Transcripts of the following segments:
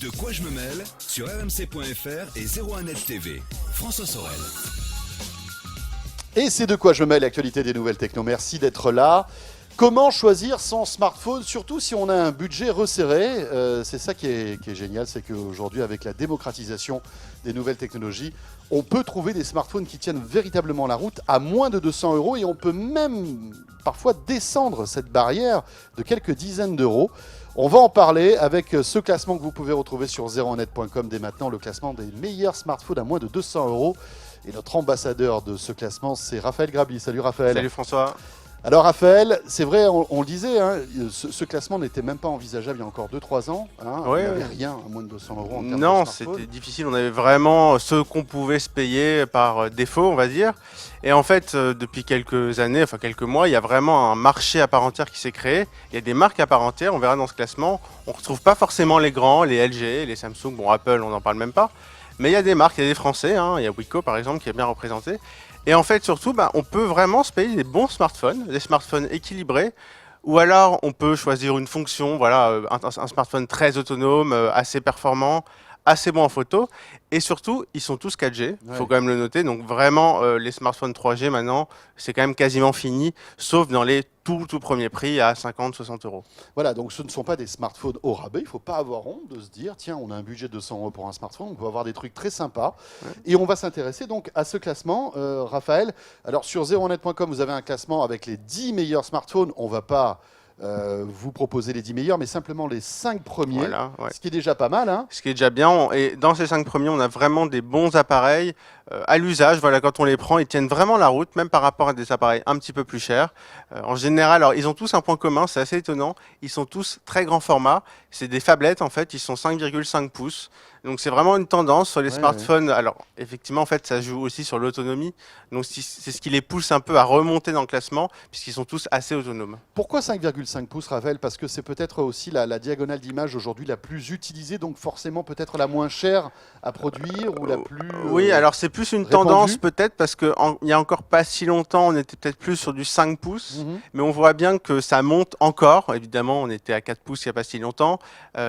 De quoi je me mêle sur rmc.fr et 01net TV. François Sorel. Et c'est de quoi je me mêle, l'actualité des nouvelles techno. Merci d'être là. Comment choisir son smartphone, surtout si on a un budget resserré. C'est ça qui est génial, c'est qu'aujourd'hui, avec la démocratisation des nouvelles technologies, on peut trouver des smartphones qui tiennent véritablement la route à moins de 200 € et on peut même parfois descendre cette barrière de quelques dizaines d'euros. On va en parler avec ce classement que vous pouvez retrouver sur 01net.com dès maintenant, le classement des meilleurs smartphones à moins de 200 €. Et notre ambassadeur de ce classement, c'est Raphaël Grabli. Salut Raphaël. Salut François. Alors Raphaël, c'est vrai, on le disait, hein, ce classement n'était même pas envisageable il y a encore 2-3 ans. Hein, Ouais, il n'y avait rien à moins de 200 € en termes de non, smartphone. c'était difficile. On avait vraiment ce qu'on pouvait se payer par défaut, on va dire. Et en fait, depuis quelques années, enfin quelques mois, il y a vraiment un marché à part entière qui s'est créé. Il y a des marques à part entière, on verra dans ce classement. On ne retrouve pas forcément les grands, les LG, les Samsung, bon Apple, on n'en parle même pas. Mais il y a des marques, il y a des Français, hein, il y a Wiko par exemple qui est bien représenté. Et en fait, surtout, on peut vraiment se payer des bons smartphones, des smartphones équilibrés, ou alors on peut choisir une fonction, voilà, un smartphone très autonome, assez performant, assez bon en photo, et surtout, ils sont tous 4G, il faut quand même le noter, donc vraiment, les smartphones 3G maintenant, c'est quand même quasiment fini, sauf dans les tout premiers prix à 50-60 €. Voilà, donc ce ne sont pas des smartphones au rabais. Il ne faut pas avoir honte de se dire, tiens, on a un budget de 200 € pour un smartphone, on peut avoir des trucs très sympas. Ouais. Et on va s'intéresser donc à ce classement, Raphaël. Alors sur 01net.com, vous avez un classement avec les 10 meilleurs smartphones. On ne va pas vous proposer les 10 meilleurs, mais simplement les 5 premiers, voilà, ouais. Ce qui est déjà pas mal. Hein. Ce qui est déjà bien, et dans ces 5 premiers, on a vraiment des bons appareils à l'usage. Voilà, quand on les prend, ils tiennent vraiment la route, même par rapport à des appareils un petit peu plus chers. En général, alors, ils ont tous un point commun, c'est assez étonnant, ils sont tous très grand format. C'est des phablettes, en fait, ils sont 5,5 pouces. Donc c'est vraiment une tendance sur les smartphones. Ouais. Alors effectivement, en fait, ça joue aussi sur l'autonomie. Donc c'est ce qui les pousse un peu à remonter dans le classement, puisqu'ils sont tous assez autonomes. Pourquoi 5,5 pouces, Raphaël? Parce que c'est peut-être aussi la diagonale d'image aujourd'hui la plus utilisée, donc forcément peut-être la moins chère à produire ou la plus oui, alors c'est plus une tendance peut-être, parce qu'il n'y a encore pas si longtemps, on était peut-être plus sur du 5 pouces, mais on voit bien que ça monte encore. Évidemment, on était à 4 pouces il n'y a pas si longtemps,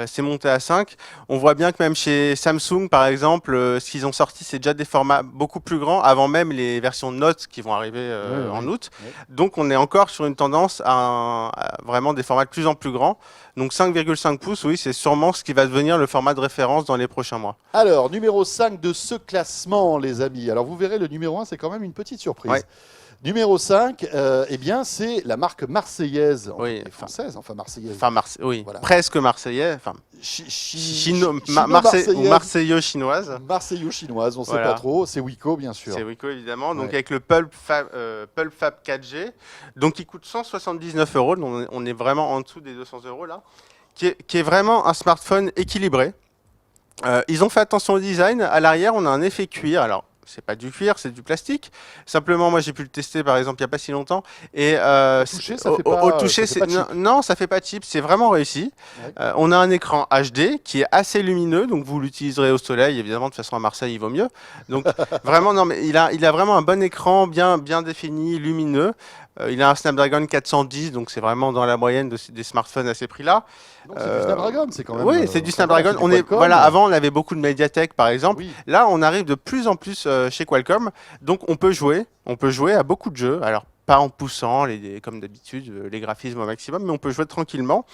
c'est monté à 5. On voit bien que même chez Samsung, par exemple, ce qu'ils ont sorti, c'est déjà des formats beaucoup plus grands, avant même les versions Note qui vont arriver en août. Donc, on est encore sur une tendance à vraiment des formats de plus en plus grands. Donc, 5,5 pouces, oui, c'est sûrement ce qui va devenir le format de référence dans les prochains mois. Alors, numéro 5 de ce classement, les amis. Alors, vous verrez, le numéro 1, c'est quand même une petite surprise. Ouais. Numéro 5, eh bien, c'est la marque marseillaise, française, enfin marseillaise. Enfin, oui, voilà. Presque marseillaise, enfin, marseilleux-chinoise. Marseilleux-chinoise, on ne sait pas trop, c'est Wiko, bien sûr. C'est Wiko, évidemment, donc avec le Pulp Fab 4G, donc qui coûte 179 €, donc on est vraiment en dessous des 200 € là, qui est vraiment un smartphone équilibré. Ils ont fait attention au design, à l'arrière, on a un effet cuir, alors, c'est pas du cuir, c'est du plastique. Simplement, moi, j'ai pu le tester, par exemple, il n'y a pas si longtemps. Et au toucher, ça fait pas non, ça fait pas cheap. C'est vraiment réussi. Ouais. On a un écran HD qui est assez lumineux, donc vous l'utiliserez au soleil. Évidemment, de toute façon, à Marseille, il vaut mieux. Donc, vraiment, non, mais il a vraiment un bon écran, bien défini, lumineux. Il a un Snapdragon 410, donc c'est vraiment dans la moyenne des smartphones à ces prix-là. Donc c'est du Snapdragon, c'est quand même. Oui, c'est du Snapdragon. Avant, on avait beaucoup de Mediatek, par exemple. Oui. Là, on arrive de plus en plus chez Qualcomm, donc on peut jouer à beaucoup de jeux. Alors, pas en poussant, comme d'habitude, les graphismes au maximum, mais on peut jouer tranquillement.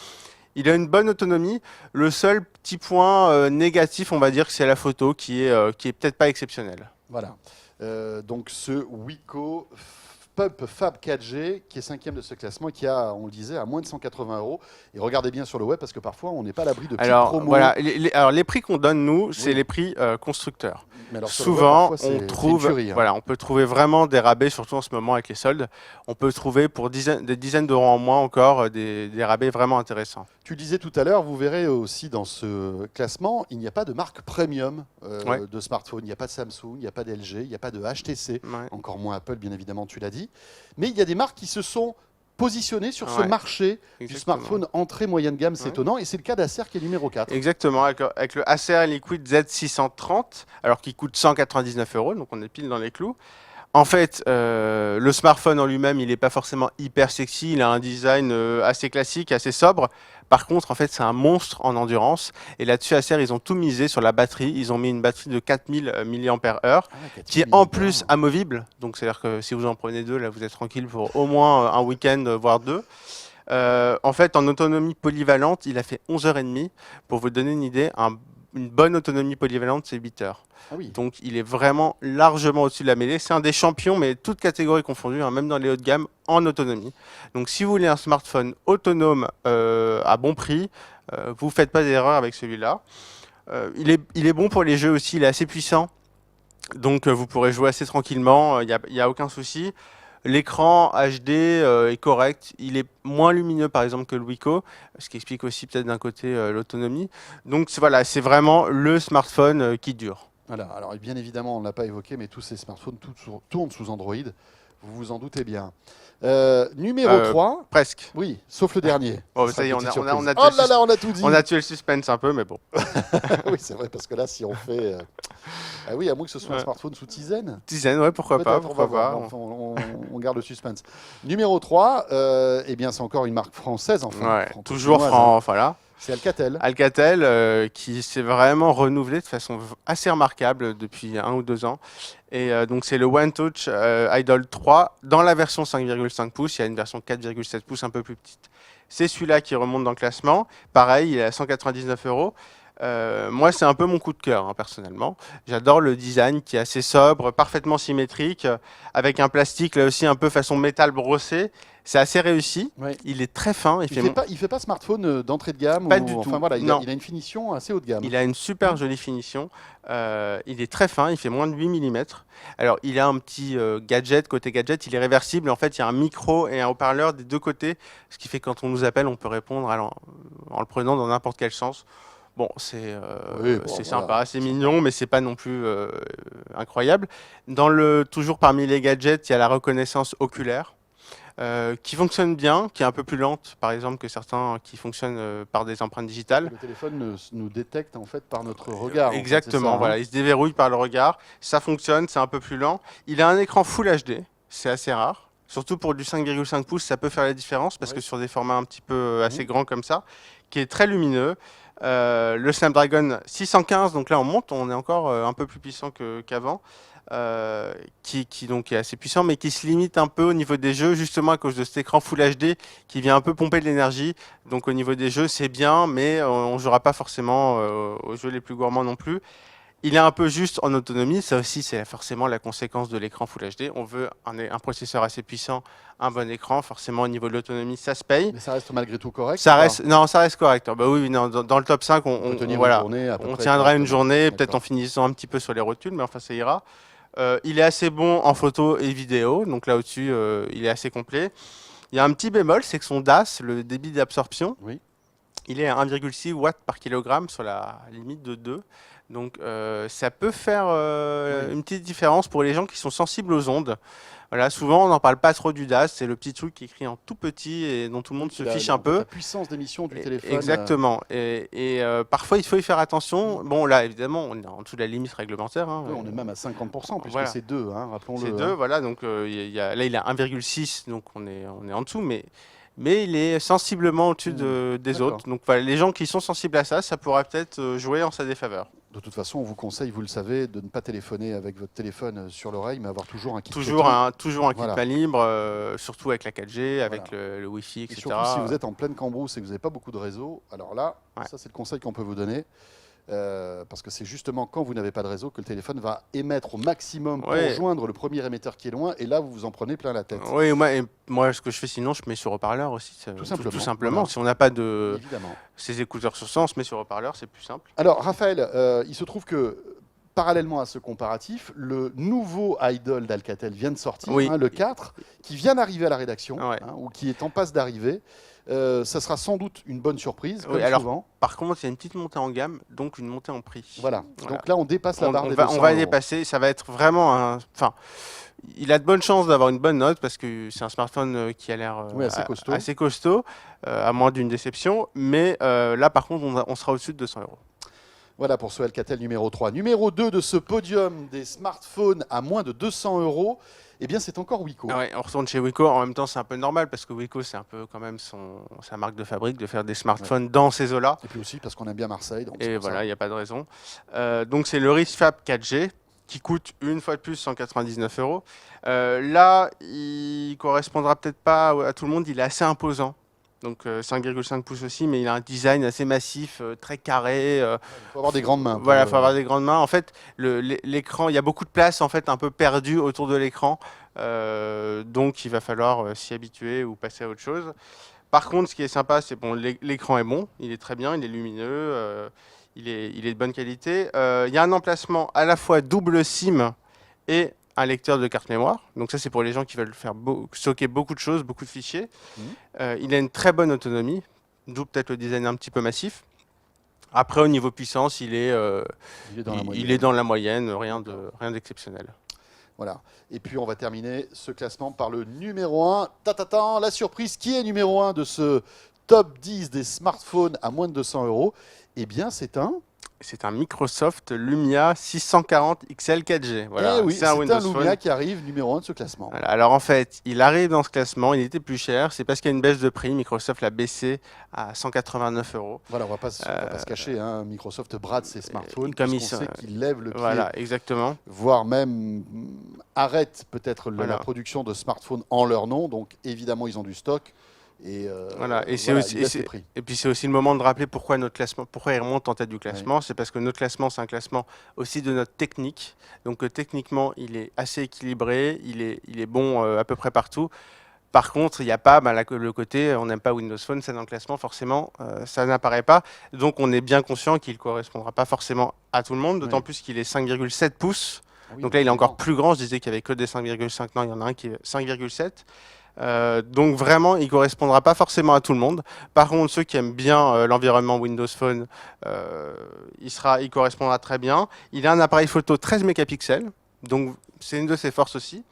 Il a une bonne autonomie. Le seul petit point négatif, on va dire, c'est la photo qui est peut-être pas exceptionnelle. Voilà. Donc ce Wiko Pulp Fab 4G qui est 5e de ce classement, qui a, on le disait, à moins de 180 €. Et regardez bien sur le web parce que parfois on n'est pas à l'abri de petites promos. Voilà, alors les prix qu'on donne nous, c'est les prix constructeurs. Souvent, on peut trouver vraiment des rabais, surtout en ce moment avec les soldes. On peut trouver pour des dizaines d'euros en moins encore des rabais vraiment intéressants. Tu disais tout à l'heure, vous verrez aussi dans ce classement, il n'y a pas de marque premium de smartphone. Il n'y a pas de Samsung, il n'y a pas d'LG, il n'y a pas de HTC, encore moins Apple, bien évidemment, tu l'as dit. Mais il y a des marques qui se sont positionnées sur ce marché du smartphone entrée moyenne gamme, c'est étonnant. Et c'est le cas d'Acer qui est numéro 4. Exactement, avec le Acer Liquid Z630, alors qui coûte 199 €, donc on est pile dans les clous. En fait, le smartphone en lui-même, il n'est pas forcément hyper sexy. Il a un design assez classique, assez sobre. Par contre, en fait, c'est un monstre en endurance. Et là-dessus, Acer, ils ont tout misé sur la batterie. Ils ont mis une batterie de 4000 mAh, Ah, qui est 4000 en mAh. plus amovible. Donc, c'est-à-dire que si vous en prenez deux, là, vous êtes tranquille pour au moins un week-end, voire deux. En fait, en autonomie polyvalente, il a fait 11h30. Pour vous donner une idée, une bonne autonomie polyvalente, c'est 8 heures. Ah oui. Donc il est vraiment largement au-dessus de la mêlée. C'est un des champions, mais toutes catégories confondues, hein, même dans les hauts de gamme, en autonomie. Donc si vous voulez un smartphone autonome à bon prix, vous ne faites pas d'erreur avec celui-là. Il est bon pour les jeux aussi, il est assez puissant. Donc vous pourrez jouer assez tranquillement, il n'y a aucun souci. L'écran HD est correct, il est moins lumineux par exemple que le Wiko, ce qui explique aussi peut-être d'un côté l'autonomie. Donc voilà, c'est vraiment le smartphone qui dure. Voilà. Alors bien évidemment, on ne l'a pas évoqué, mais tous ces smartphones tournent sous Android. Vous vous en doutez bien. Numéro 3. Presque. Oui, sauf le dernier. Bon, Ce ça sera y est, une on petite a surprise. tué Oh là là, on a tout dit. On a tué le suspense un peu, mais bon. Oui, c'est vrai, parce que là, si on fait... Ah oui, à moins que ce soit un smartphone sous Tizen. Dizaine, ouais, pourquoi pas, Peut-être, on va voir. Enfin, on garde le suspense. Numéro 3, eh bien, c'est encore une marque française, enfin. Ouais, toujours voilà. C'est Alcatel. Alcatel, qui s'est vraiment renouvelé de façon assez remarquable depuis 1 ou 2 ans. Et donc c'est le One Touch Idol 3 dans la version 5,5 pouces. Il y a une version 4,7 pouces un peu plus petite. C'est celui-là qui remonte dans le classement. Pareil, il est à 199 €. Moi, c'est un peu mon coup de cœur, hein, personnellement. J'adore le design qui est assez sobre, parfaitement symétrique, avec un plastique là aussi un peu façon métal brossé. C'est assez réussi. Ouais. Il est très fin. Il fait pas smartphone d'entrée de gamme. Pas du tout. Enfin voilà, il Non. a une finition assez haut de gamme. Il a une super jolie finition. Il est très fin, il fait moins de 8 mm. Alors, il a un petit gadget, côté gadget, il est réversible. En fait, il y a un micro et un haut-parleur des deux côtés, ce qui fait que quand on nous appelle, on peut répondre en le prenant dans n'importe quel sens. Bon, c'est sympa, voilà. c'est mignon, mais c'est pas non plus incroyable. Toujours parmi les gadgets, il y a la reconnaissance oculaire. Qui fonctionne bien, qui est un peu plus lente, par exemple, que certains qui fonctionnent par des empreintes digitales. Le téléphone nous détecte en fait par notre regard. Exactement, en fait, voilà, il se déverrouille par le regard. Ça fonctionne, c'est un peu plus lent. Il a un écran Full HD, c'est assez rare. Surtout pour du 5,5 pouces, ça peut faire la différence parce que sur des formats un petit peu assez grands comme ça, qui est très lumineux. Le Snapdragon 615, donc là on monte, on est encore un peu plus puissant qu'avant. Qui donc est assez puissant, mais qui se limite un peu au niveau des jeux, justement à cause de cet écran Full HD qui vient un peu pomper de l'énergie. Donc au niveau des jeux, c'est bien, mais on ne jouera pas forcément aux jeux les plus gourmands non plus. Il est un peu juste en autonomie, ça aussi c'est forcément la conséquence de l'écran Full HD. On veut un processeur assez puissant, un bon écran, forcément au niveau de l'autonomie ça se paye. Mais ça reste malgré tout correct. Ça reste correct. Bah oui, non, dans le top 5, on tiendra une journée, peut-être en finissant un petit peu sur les rotules, mais enfin ça ira. Il est assez bon en photo et vidéo, donc là au-dessus, il est assez complet. Il y a un petit bémol, c'est que son DAS, le débit d'absorption, il est à 1,6 watts par kilogramme sur la limite de 2. Donc ça peut faire une petite différence pour les gens qui sont sensibles aux ondes. Voilà, souvent on n'en parle pas trop du DAS, c'est le petit truc qui est écrit en tout petit et dont tout le monde se fiche un peu. La puissance d'émission du téléphone. Exactement. Et parfois il faut y faire attention. Bon là évidemment on est en dessous de la limite réglementaire. Hein. Oui, on est même à 50% puisque c'est 2, hein, rappelons-le. C'est 2, voilà. Donc là il a 1,6, donc on est en dessous, mais il est sensiblement au-dessus des autres. Donc voilà, les gens qui sont sensibles à ça, ça pourra peut-être jouer en sa défaveur. De toute façon, on vous conseille, vous le savez, de ne pas téléphoner avec votre téléphone sur l'oreille, mais avoir toujours un kit toujours un kit main libre, surtout avec la 4G, avec le Wi-Fi, etc. Et surtout si vous êtes en pleine cambrousse et que vous n'avez pas beaucoup de réseau, alors là, ça c'est le conseil qu'on peut vous donner. Parce que c'est justement quand vous n'avez pas de réseau que le téléphone va émettre au maximum pour joindre le premier émetteur qui est loin, et là vous vous en prenez plein la tête. Oui, moi ce que je fais sinon, je mets sur haut-parleur aussi. Tout simplement. Voilà. Si on n'a pas de ces écouteurs sur ça, on se met sur haut-parleur, c'est plus simple. Alors Raphaël, il se trouve que parallèlement à ce comparatif, le nouveau Idol d'Alcatel vient de sortir, le 4, qui vient d'arriver à la rédaction, ou qui est en passe d'arriver. Ça sera sans doute une bonne surprise, comme souvent. Par contre, il y a une petite montée en gamme, donc une montée en prix. Voilà. Donc là, on dépasse la barre des 200 On va €. dépasser. Ça va être vraiment un... Enfin, il a de bonnes chances d'avoir une bonne note parce que c'est un smartphone qui a l'air assez costaud, à moins d'une déception. Mais là, par contre, on sera au-dessus de 200 €. Voilà pour ce Alcatel numéro 3. Numéro 2 de ce podium des smartphones à moins de 200 €, eh bien c'est encore Wiko. Ah ouais, on retourne chez Wiko. En même temps, c'est un peu normal parce que Wiko, c'est un peu quand même sa marque de fabrique de faire des smartphones dans ces eaux-là. Et puis aussi parce qu'on aime bien Marseille. Donc Et voilà, il n'y a pas de raison. Donc c'est le RISFab 4G qui coûte une fois de plus 199 €. Là, il correspondra peut-être pas à tout le monde. Il est assez imposant. Donc 5,5 pouces aussi, mais il a un design assez massif, très carré. Il faut avoir des grandes mains. Voilà, il faut avoir des grandes mains. En fait, l'écran, il y a beaucoup de place en fait un peu perdue autour de l'écran. Donc il va falloir s'y habituer ou passer à autre chose. Par contre, ce qui est sympa, c'est bon, l'écran est bon, il est très bien, il est lumineux, il est de bonne qualité. Il y a un emplacement à la fois double SIM et un lecteur de carte mémoire. Donc ça, c'est pour les gens qui veulent faire stocker beaucoup de choses, beaucoup de fichiers. Il a une très bonne autonomie, d'où peut-être le design un petit peu massif. Après, au niveau puissance, il est dans la moyenne, rien d'exceptionnel. Voilà. Et puis on va terminer ce classement par le numéro 1. La surprise, qui est numéro 1 de ce top 10 des smartphones à moins de 200 €? Eh bien, c'est un Microsoft Lumia 640 XL 4G. Voilà, oui, c'est un Windows Lumia Phone qui arrive numéro 1 de ce classement. Voilà. Alors en fait, il arrive dans ce classement, il était plus cher, c'est parce qu'il y a une baisse de prix. Microsoft l'a baissé à 189 €. Voilà, on va pas se cacher, hein. Microsoft brade ses smartphones comme puisqu'on sait qu'il lève le pied, voilà, exactement. voire même arrête peut-être la production de smartphones en leur nom. Donc évidemment, ils ont du stock. Et voilà, et puis c'est aussi le moment de rappeler pourquoi notre classement, pourquoi il remonte en tête du classement. Ouais. C'est parce que notre classement, c'est un classement aussi de notre technique. Donc techniquement, il est assez équilibré, il est bon à peu près partout. Par contre, il n'y a pas le côté on n'aime pas Windows Phone, c'est dans le classement, forcément, ça n'apparaît pas. Donc on est bien conscient qu'il ne correspondra pas forcément à tout le monde, d'autant plus qu'il est 5,7 pouces. Oui, donc là, il est encore plus grand. Je disais qu'il n'y avait que des 5,5. Non, il y en a un qui est 5,7. Donc vraiment, il ne correspondra pas forcément à tout le monde. Par contre, ceux qui aiment bien l'environnement Windows Phone, il correspondra très bien. Il a un appareil photo 13 mégapixels, donc c'est une de ses forces aussi.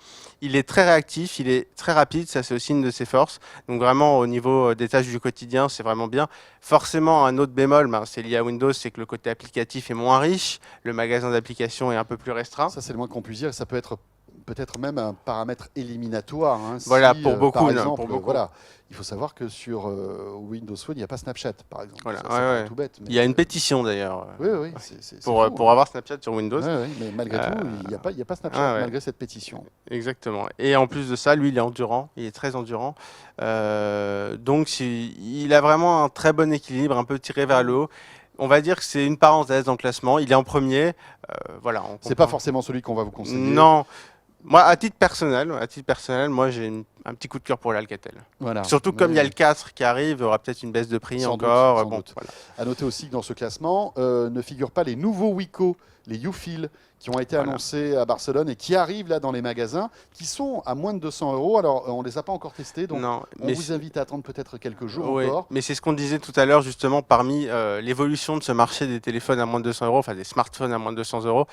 Il est très réactif, il est très rapide, ça c'est aussi une de ses forces. Donc vraiment au niveau des tâches du quotidien, c'est vraiment bien. Forcément, un autre bémol, c'est lié à Windows, c'est que le côté applicatif est moins riche, le magasin d'applications est un peu plus restreint. Ça c'est le moins qu'on puisse dire, ça peut être peut-être même un paramètre éliminatoire. Hein, voilà, pour beaucoup. Par exemple, voilà, il faut savoir que sur Windows Phone, il n'y a pas Snapchat, par exemple. Voilà, ça tout bête. Il y a une pétition d'ailleurs. Oui, pour avoir Snapchat sur Windows. Oui, mais malgré tout, il n'y a pas Snapchat, malgré cette pétition. Exactement. Et en plus de ça, lui, il est endurant. Il est très endurant. Donc, il a vraiment un très bon équilibre, un peu tiré vers le haut. On va dire que c'est une parenthèse dans le classement. Il est en premier. Voilà. C'est pas forcément celui qu'on va vous conseiller. Non. Moi, à titre personnel, moi j'ai un petit coup de cœur pour l'Alcatel. Voilà. Surtout comme il y a le 4 qui arrive, il y aura peut-être une baisse de prix sans encore. Doute. Voilà. À noter aussi que dans ce classement ne figurent pas les nouveaux Wiko, les Ufil, qui ont été annoncés à Barcelone et qui arrivent là dans les magasins, qui sont à moins de 200 €. Alors, on ne les a pas encore testés, donc on vous invite à attendre peut-être quelques jours encore. Mais c'est ce qu'on disait tout à l'heure, justement, parmi l'évolution de ce marché des téléphones à moins de 200 €, enfin des smartphones à moins de 200 €.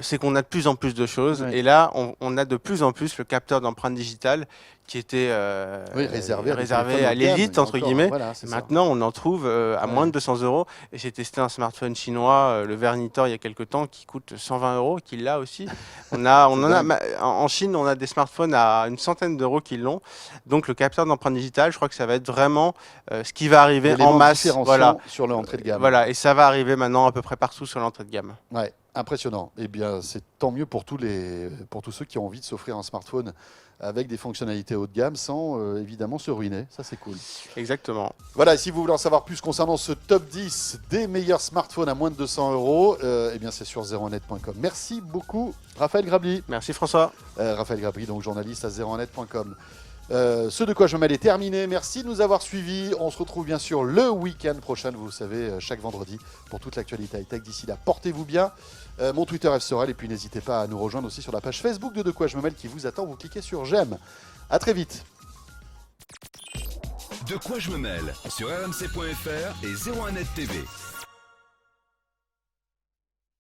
C'est qu'on a de plus en plus de choses. Et là, on a de plus en plus le capteur d'empreinte digitale qui était réservé à l'élite, entre guillemets. Voilà, maintenant, on en trouve à moins de 200 €. Et j'ai testé un smartphone chinois, le Vernitor, il y a quelques temps, qui coûte 120 €, qui l'a aussi. En Chine, on a des smartphones à une centaine d'euros qui l'ont. Donc, le capteur d'empreinte digitale, je crois que ça va être vraiment ce qui va arriver en masse. Voilà. Sur l'entrée de gamme. Voilà, et ça va arriver maintenant à peu près partout sur l'entrée de gamme. Ouais. Impressionnant. Eh bien, c'est tant mieux pour tous ceux qui ont envie de s'offrir un smartphone avec des fonctionnalités haut de gamme sans évidemment se ruiner. Ça, c'est cool. Exactement. Voilà, et si vous voulez en savoir plus concernant ce top 10 des meilleurs smartphones à moins de 200 €, eh bien, c'est sur 01net.com. Merci beaucoup, Raphaël Grabli. Merci, François. Raphaël Grabli, donc journaliste à 01net.com. Ce de quoi je me mêle est terminé. Merci de nous avoir suivis. On se retrouve bien sûr le week-end prochain, vous savez, chaque vendredi pour toute l'actualité high-tech. D'ici là, portez-vous bien. Mon Twitter FSorel et puis n'hésitez pas à nous rejoindre aussi sur la page Facebook de quoi je me mêle qui vous attend. Vous cliquez sur j'aime. À très vite. De quoi je me mêle sur rmc.fr et 01net TV.